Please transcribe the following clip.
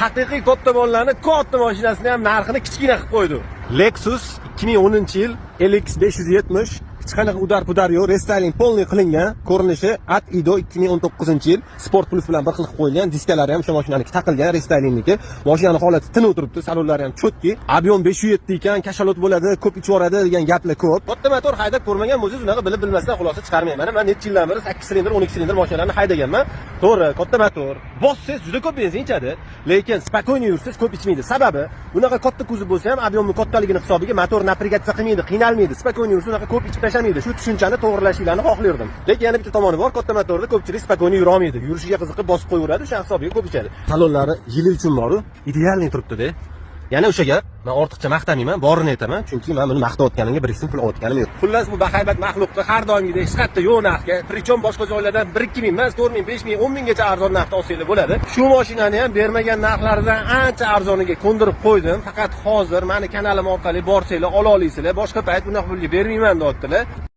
haqiqiy katta bolalarning katta mashinasini ham narxini kichkina qilib qo'ydi. Lexus 2010-yil LX 570 hech qanaqa udar-pudar yo'q, restyling polniy qilingan. Ko'rinishi At Ido 2019-yil Sport Plus bilan bir xil qilib qo'yilgan. Diskalari ham o'sha mashinaniki taqilgan, restylingniki. Mashinaning holati tinib turibdi, salonlari ham chotki. Ob'yom 507 ekan, kashalot bo'ladi, ko'p ichib yuboradi degan gaplar ko'p. Katta motor haydab ko'rmagan bo'lsangiz, unaqa bilib bilmasdan xulosa chiqarmayman. Men necha yildan beri 8 silindr, 12 silindr mashinalarni haydaganman. To'g'ri, katta motor. Bossangiz juda ko'p benzin ichadi, lekin spokойно yursangiz ko'p ichmaydi. Sababi, bunaqa katta kuzov bo'lsa ham ob'yomni kattaligini hisobiga motor naprigatsiya qilmaydi, qiynalmaydi. Spokойно yursa unaqa ko'p ichib tashlamaydi. Shu tushunchani to'g'rilashinglarni xohlardim. Lekin yana bitta tomoni bor, katta motorda ko'pchilik spokойно yura olmaydi. Yurishiga qiziqib bosib qo'yaveradi, o'sha hisobiga ko'p ichadi. Salonlari yili uchun bor-ku, idealniy turibdi-da. Yana o'sha gap, men ortiqcha maqtamayman, borini aytaman, chunki men buni maqtayotganimga bir so'm pul olayotganim yo'q. Xullas bu bahaybat maxluqni har doimgidek hech qayerda yo'q narxga, prichom boshqa joylardan 1-2 ming emas, 4 ming, 5 ming, 10 minggacha arzon narxda olsanglar bo'ladi. Shu mashinani ham bermagan narxlaridan ancha arzoniga ko'ndirib qo'ydim. Faqat hozir meni kanalim orqali borsanglar, ola olasizlar. Boshqa payt bunaqa pulga bermayman deyaptilar.